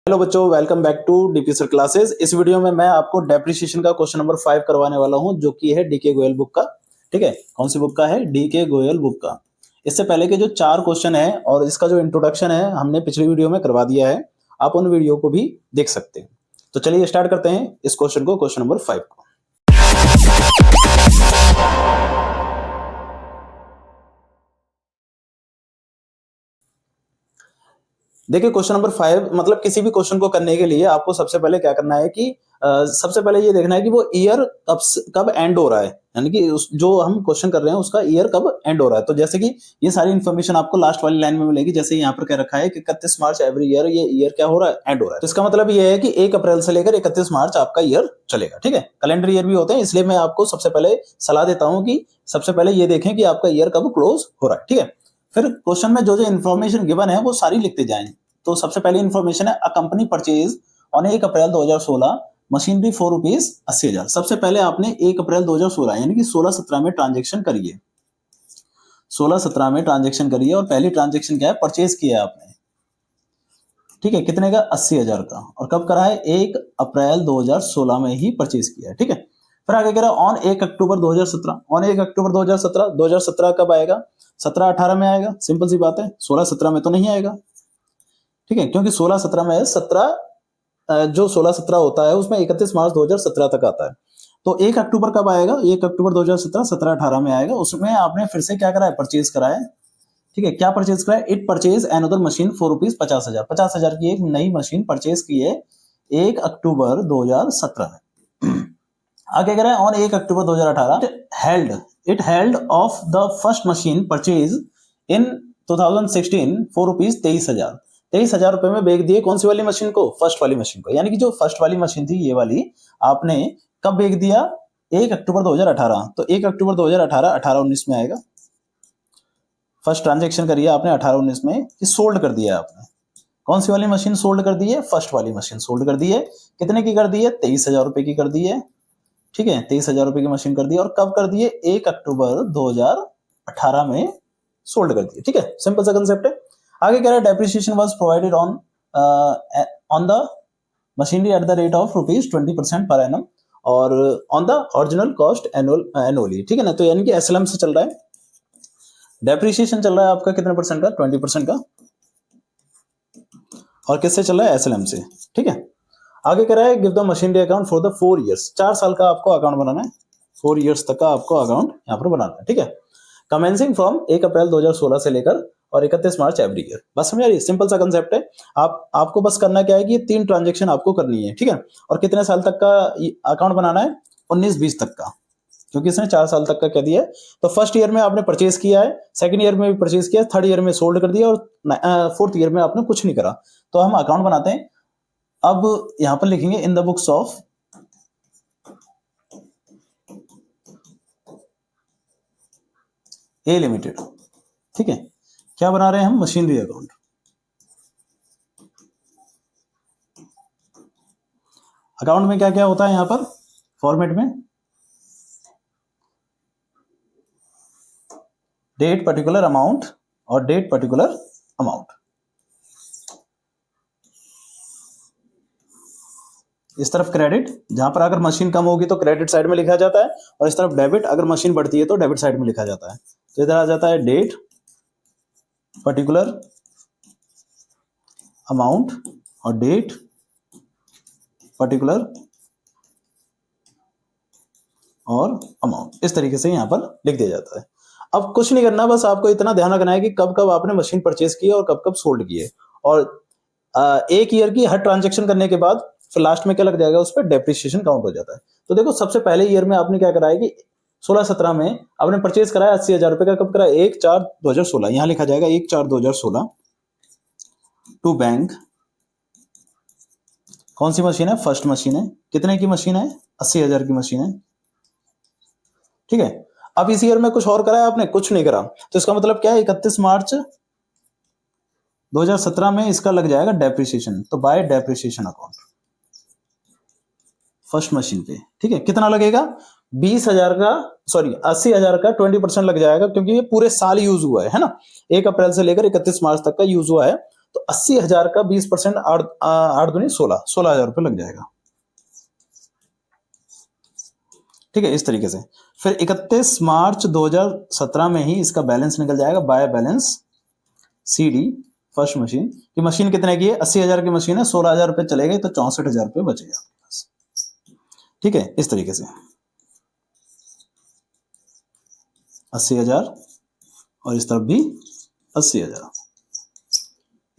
Hello बच्चों, welcome back to DP sir classes. इस video में मैं आपको डेप्रिसिएशन का क्वेश्चन नंबर 5 करवाने वाला हूं, जो कि है डीके गोयल बुक का। ठीक है, कौन सी बुक का है? डीके गोयल बुक का। इससे पहले के जो 4 क्वेश्चन है और इसका जो इंट्रोडक्शन है हमने पिछली वीडियो में करवा दिया है, आप उन वीडियो को भी देख सकते हैं। तो चलिए स्टार्ट करते हैं इस क्वेश्चन को, क्वेश्चन नंबर 5 को। देखिए, क्वेश्चन नंबर 5 मतलब किसी भी क्वेश्चन को करने के लिए आपको सबसे पहले क्या करना है कि सबसे पहले ये देखना है कि वो ईयर कब एंड हो रहा है, यानी कि जो हम क्वेश्चन कर रहे हैं उसका ईयर कब एंड हो रहा है। तो जैसे कि ये सारी इन्फॉर्मेशन आपको लास्ट वाली लाइन में मिलेगी। जैसे यहाँ पर क्या रखा है कि 31 मार्च एवरी ईयर, ये ईयर क्या हो रहा है? एंड हो रहा है। तो इसका मतलब ये है कि 1 अप्रैल से लेकर 31 मार्च आपका ईयर चलेगा। ठीक है, कैलेंडर ईयर भी होते हैं, इसलिए मैं आपको सबसे पहले सलाह देता हूं कि सबसे पहले ये देखें कि आपका ईयर कब क्लोज हो रहा है। ठीक है, फिर क्वेश्चन में जो जो इन्फॉर्मेशन गिवन है वो सारी लिखते जाएं। तो सबसे पहली इंफॉर्मेशन है, a company purchase on 1 April 2016 machinery for ₹80,000। सबसे पहले आपने 1 अप्रैल 2016 यानी कि 16-17 में ट्रांजेक्शन करिए, 16-17 में ट्रांजेक्शन करिए और पहली ट्रांजेक्शन क्या है? परचेज किया है आपने। ठीक है, कितने का? 80,000 का। और कब करा है? 1 अप्रैल 2016 में ही परचेज किया है। ठीक है, फिर आगे कह रहा है ऑन 1 अक्टूबर 2017। ऑन 1 अक्टूबर 2017 कब आएगा? 17-18 में आएगा। सिंपल सी बात है, 16-17 में तो नहीं आएगा। ठीक है, क्योंकि 16-17 में 17 जो 16-17 होता है उसमें 31 मार्च 2017 तक आता है। तो 1 अक्टूबर कब आएगा? 1 अक्टूबर 2017 17-18 में आएगा। उसमें आपने फिर से क्या करा है? परचेज करा है। ठीक है, क्या परचेज करा है? It purchase another machine for ₹50,000। 50,000 की एक नई मशीन परचेज की है 1 अक्टूबर 2017 में। आगे कह रहा है on 1 October 2018 it held of the first machine purchase in 2016 for ₹23,000। 23,000 रुपए में बेच दिए। कौन सी वाली मशीन को? फर्स्ट वाली मशीन को। यानी कि जो फर्स्ट वाली मशीन थी ये वाली, आपने कब बेच दिया? 1 अक्टूबर 2018। तो 1 अक्टूबर 2018 18-19 में आएगा। फर्स्ट ट्रांजेक्शन करिए आपने 18-19 में, कि सोल्ड कर दिया आपने। कौन सी वाली मशीन सोल्ड कर दी है? फर्स्ट वाली मशीन सोल्ड कर दी है। कितने की कर दी है? 23,000 रुपए की कर दी है। ठीक है, 23,000 रुपए की मशीन कर दी और कब कर दिए? 1 अक्टूबर 2018 में सोल्ड कर दिए। ठीक है, सिंपल सा कंसेप्ट है। आगे कह रहा है depreciation was provided on the machinery at the rate of ₹20% per annum और on the original cost annually. ठीक है ना, तो यानी कि एसएलएम से चल रहा है। डेप्रिसिएशन चल रहा है आपका कितने परसेंट का? 20% का। और किससे चल रहा है? एसएलएम से। ठीक है, आगे कह रहा है give the machinery account for the 4 years. 4 साल का आपको अकाउंट बनाना है, 4 ईयर्स तक का आपको अकाउंट यहाँ पर बनाना है। ठीक है, कमेंसिंग फ्रॉम 1 अप्रैल 2016 से लेकर और 31 मार्च एवरी ईयर। बस समझ आ रही? सिंपल सा कंसेप्ट है। आपको बस करना क्या है कि ये 3 ट्रांजेक्शन आपको करनी है। ठीक है, और कितने साल तक का अकाउंट बनाना है? 19-20 तक का, क्योंकि इसने 4 साल तक का कह दिया है। तो फर्स्ट ईयर में आपने परचेज किया है, सेकंड ईयर में भी परचेज किया, थर्ड ईयर में सोल्ड कर दिया और फोर्थ ईयर में आपने कुछ नहीं करा। तो हम अकाउंट बनाते हैं। अब यहां पर लिखेंगे in the books of A limited. ठीक है, क्या बना रहे हैं हम? Machinery account. अकाउंट में क्या क्या होता है यहां पर फॉर्मेट में? डेट पर्टिकुलर अमाउंट और डेट पर्टिकुलर अमाउंट। इस तरफ क्रेडिट, जहां पर अगर मशीन कम होगी तो क्रेडिट साइड में लिखा जाता है, और इस तरफ डेबिट, अगर मशीन बढ़ती है तो डेबिट साइड में लिखा जाता है। तो इधर आ जाता है डेट पर्टिकुलर अमाउंट और डेट पर्टिकुलर और अमाउंट। इस तरीके से यहां पर लिख दिया जाता है। अब कुछ नहीं करना, बस आपको इतना ध्यान रखना है कि कब कब आपने मशीन परचेज की और कब कब सोल्ड की है। और 1 ईयर की हर ट्रांजेक्शन करने के बाद फिर लास्ट में क्या लग जाएगा? उस पर डेप्रिसिएशन काउंट हो जाता है। तो देखो, सबसे पहले ईयर में आपने क्या करा है कि 16-17 में आपने परचेज कराया 80,000 रुपए का। कब करा? 1/4/2016। यहां लिखा जाएगा 1/4/2016 टू बैंक। कौन सी मशीन है? फर्स्ट मशीन है। कितने की मशीन है? 80,000 की मशीन है। ठीक है, अब इस ईयर में कुछ और करा है आपने? कुछ नहीं करा। तो इसका मतलब क्या है? 31 मार्च 2017 में इसका लग जाएगा डेप्रिसिएशन। तो bye depreciation account first machine पे। ठीक है, कितना लगेगा? 20,000 का, सॉरी 80,000 का 20% लग जाएगा, क्योंकि ये पूरे साल यूज हुआ है ना। 1 अप्रैल से लेकर 31 मार्च तक का यूज हुआ है। तो 80,000 का 20%, आठ दूनी 16,000 रुपये लग जाएगा। ठीक है, इस तरीके से। फिर 31 मार्च 2017 में ही इसका बैलेंस निकल जाएगा by balance CD first machine की। मशीन कितने की है? 80,000 की मशीन है, 16,000 रुपये चले गए तो 64,000 रुपये बचेगा। ठीक है, इस तरीके से 80,000 और इस तरफ भी 80,000,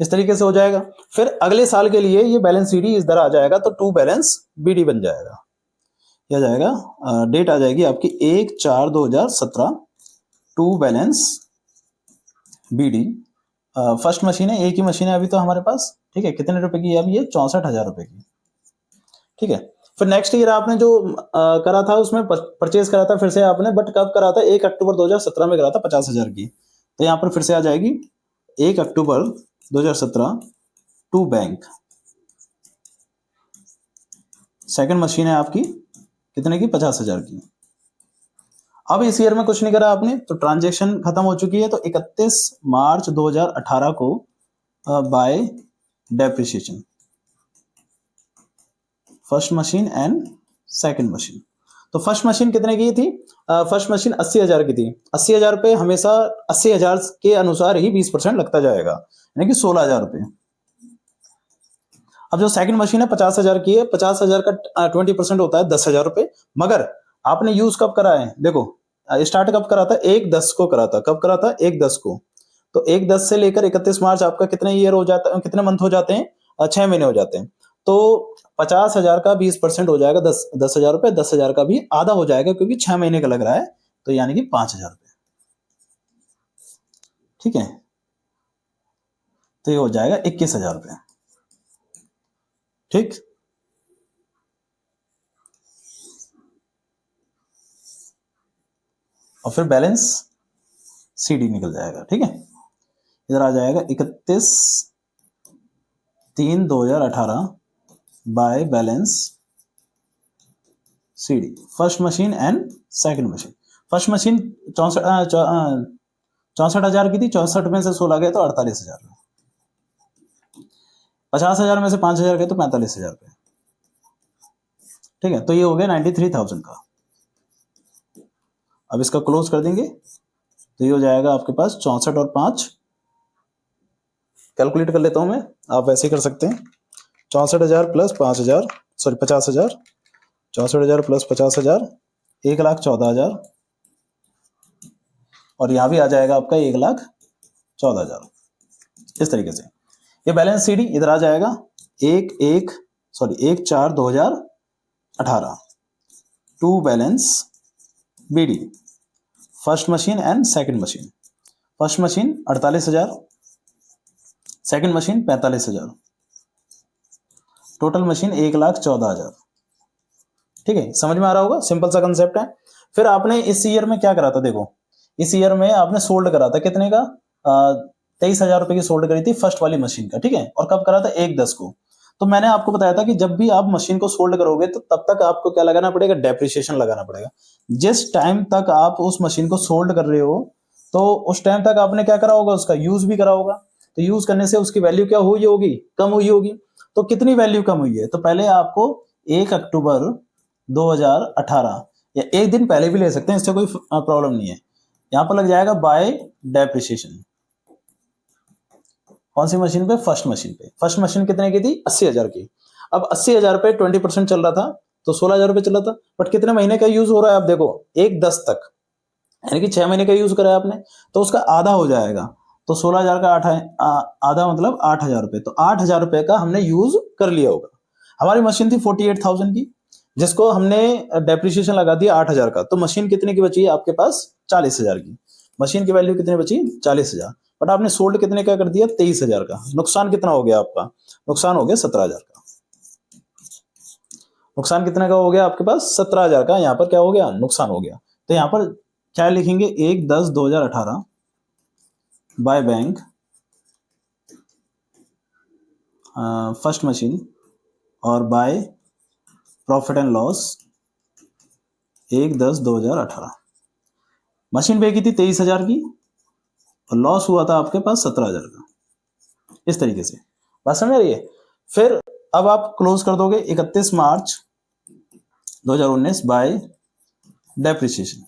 इस तरीके से हो जाएगा। फिर अगले साल के लिए ये बैलेंस CD इस तरह आ जाएगा, तो टू बैलेंस BD बन जाएगा। क्या जाएगा? डेट आ जाएगी आपकी 1/4/2017, to balance BD। First machine है, एक ही मशीन है अभी तो हमारे पास। ठीक है, कितने रुपए की है अभी ये? 64,000 रुपए की। ठीक है, फिर नेक्स्ट ईयर आपने जो करा था उसमें परचेज करा था फिर से आपने, बट कब करा था? 1 अक्टूबर 2017 में करा था 50,000 की। तो यहाँ पर फिर से आ जाएगी 1 अक्टूबर 2017 टू बैंक। सेकंड मशीन है आपकी कितने की? 50,000 की। अब इस ईयर में कुछ नहीं करा आपने तो ट्रांजैक्शन खत्म हो चुकी है, तो 31 मार्च 2018 को bye depreciation first machine and second machine. तो फर्स्ट मशीन कितने की थी? फर्स्ट मशीन 80,000 की थी। 80,000 रुपये हमेशा 80,000 के अनुसार ही 20% लगता जाएगा, यानी कि 16,000 रुपये। अब जो सेकंड मशीन है 50,000 की है, 50,000 का 20% होता है 10,000 रुपये। मगर आपने यूज कब करा है? देखो, स्टार्ट कब करा था? 1/10 को करा था। कब करा था? 1/10 को। तो 1/10 से लेकर 31 मार्च आपका कितने ईयर हो जाता है? कितने मंथ हो जाते हैं? 6 महीने हो जाते हैं। तो 50,000 का 20% हो जाएगा 10,000 रुपये। 10,000 का भी आधा हो जाएगा क्योंकि 6 महीने का लग रहा है, तो यानी कि 5,000 रुपये। ठीक है, तो ये हो जाएगा 21,000 रुपये। ठीक, और फिर बैलेंस CD निकल जाएगा। ठीक है, इधर आ जाएगा 31/3/2018 by balance CD first machine and second machine. First machine 64,000 की थी, 64 में से 16 गए तो 48,000। 50,000 में से 5,000 गए तो 45,000 रुपये। ठीक है, तो ये हो गया 93,000 का। अब इसका क्लोज कर देंगे तो ये हो जाएगा आपके पास 64 और 5, कैलकुलेट कर लेता हूं मैं, आप वैसे ही कर सकते हैं। 64,000 प्लस 5,000, सॉरी 50,000, 64,000 प्लस 50,000, 1,14,000, और यहां भी आ जाएगा आपका 1,14,000। इस तरीके से ये बैलेंस CD इधर आ जाएगा 1/4/2018 to balance BD first machine and second machine. First machine 48,000, second machine 45,000, total machine 1,14,000। ठीक है, समझ में आ रहा होगा, सिंपल सा कंसेप्ट है। फिर आपने इस ईयर में क्या करा था? देखो, इस ईयर में आपने सोल्ड करा था कितने का? 23,000 रुपए की सोल्ड करी थी फर्स्ट वाली मशीन का। ठीक है, और कब करा था? 1/10 को। तो मैंने आपको बताया था कि जब भी आप मशीन को सोल्ड करोगे तो तब तक आपको क्या लगाना पड़ेगा? डेप्रिसिएशन लगाना पड़ेगा। जिस टाइम तक आप उस मशीन को सोल्ड कर रहे हो तो उस टाइम तक आपने क्या करा होगा? उसका यूज भी करा होगा। तो यूज करने से उसकी वैल्यू क्या हुई होगी? कम हुई होगी। तो कितनी वैल्यू कम हुई है? तो पहले आपको 1 अक्टूबर 2018 या एक दिन पहले भी ले सकते हैं, इससे कोई प्रॉब्लम नहीं है। यहां पर लग जाएगा बाय डेप्रिसिएशन। कौन सी मशीन पे? फर्स्ट मशीन पे। फर्स्ट मशीन कितने की थी? 80,000 की। अब 80,000 पे 20% चल रहा था तो 16,000 रुपये चल रहा था, बट कितने महीने का यूज हो रहा है? आप देखो, 1/10 तक, यानी कि 6 महीने का यूज करा है आपने, तो उसका आधा हो जाएगा। तो 16,000 का आधा मतलब 8,000 रुपये। तो 8,000 रुपये का हमने यूज कर लिया होगा। हमारी मशीन थी 48,000 की, जिसको हमने डेप्रिसिएशन लगा दिया 8,000 का, तो मशीन कितने की बची है आपके पास? 40,000 की। मशीन की वैल्यू कितनी बची? 40,000। बट आपने सोल्ड कितने का कर दिया? 23,000 का। नुकसान कितना हो गया आपका? नुकसान हो गया 17,000 का। नुकसान कितने का हो गया आपके पास? 17,000 का। यहाँ पर क्या हो गया? नुकसान हो गया। तो यहाँ पर क्या लिखेंगे? 1/10/2018 बाय बैंक फर्स्ट मशीन और by profit and loss 1/10/2018। Machine पे की थी 23,000 की और लॉस हुआ था आपके पास 17,000 का। इस तरीके से बात समझ आ रही है। फिर अब आप क्लोज कर दोगे 31 मार्च 2019 बाय डेप्रिसिएशन।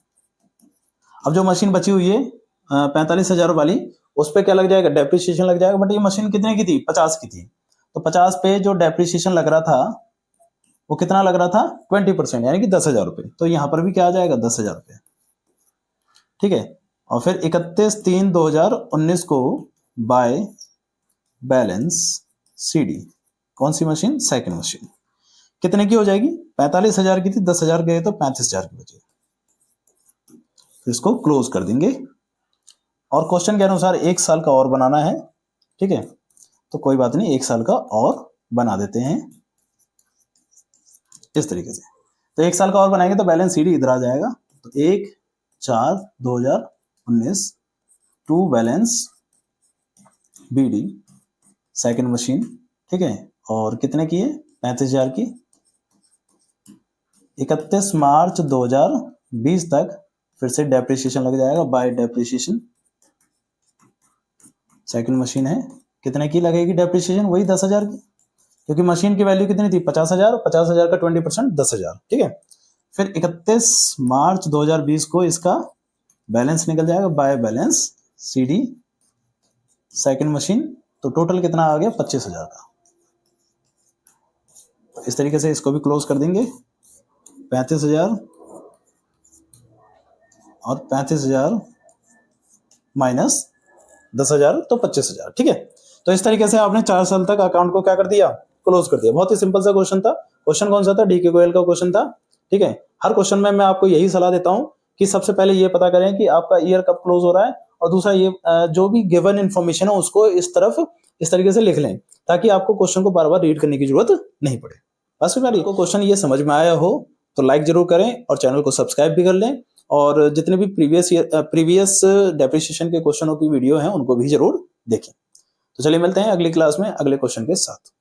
अब जो मशीन बची हुई है 45,000 वाली, उस पर क्या लग जाएगा, डेप्रिसिएशन लग जाएगा। बट ये मशीन कितने की थी, 50 की थी, तो 50 पे जो डेप्रिसिएशन लग रहा था वो कितना लग रहा था, 20%, यानी कि 10,000 रुपये। तो यहाँ पर भी क्या आ जाएगा, 10,000 रुपये, ठीक है। और फिर 31/3/2019 को बाय बैलेंस CD, कौन सी मशीन, सेकंड मशीन, कितने की हो जाएगी, 45,000 की थी, 10,000 गए तो 35,000 की बची। इसको क्लोज कर देंगे और क्वेश्चन के अनुसार 1 साल का और बनाना है, ठीक है। तो कोई बात नहीं, 1 साल का और बना देते हैं इस तरीके से। तो 1 साल का और बनाएंगे तो बैलेंस CD इधर आ जाएगा। तो 1/4/2019 to balance BD second machine, ठीक है। और कितने की है, 35,000 की। 31 मार्च 2020 तक फिर से डेप्रिसिएशन लग जाएगा बाय डेप्रिसिएशन, सेकंड मशीन है, कितने की लगेगी डेप्रिसिएशन, वही 10,000 की, क्योंकि मशीन की वैल्यू कितनी थी, 50,000, 50,000 का 20% 10,000, ठीक है। फिर 31 मार्च 2020 को इसका बैलेंस निकल जाएगा by balance CD second machine, तो टोटल कितना आ गया, 25,000 का। इस तरीके से इसको भी क्लोज कर देंगे, 35,000 और 35,000 माइनस 10,000 तो 25,000, ठीक है। तो इस तरीके से आपने 4 साल तक अकाउंट को क्या कर दिया, क्लोज कर दिया। बहुत ही सिंपल सा क्वेश्चन था। क्वेश्चन कौन सा था, DK गोयल का क्वेश्चन था, ठीक है। हर क्वेश्चन में मैं आपको यही सलाह देता हूं कि सबसे पहले ये पता करें कि आपका ईयर कब क्लोज हो रहा है, और दूसरा ये जो भी गिवन इन्फॉर्मेशन है उसको इस तरीके से लिख लें, ताकि आपको क्वेश्चन को बार बार रीड करने की जरूरत नहीं पड़े। बस फिर आपको क्वेश्चन ये समझ में आया हो तो लाइक जरूर करें और चैनल को सब्सक्राइब भी कर लें, और जितने भी प्रीवियस डेप्रिसिएशन के क्वेश्चनों की वीडियो हैं उनको भी जरूर देखें। तो चलिए मिलते हैं अगली क्लास में अगले क्वेश्चन के साथ।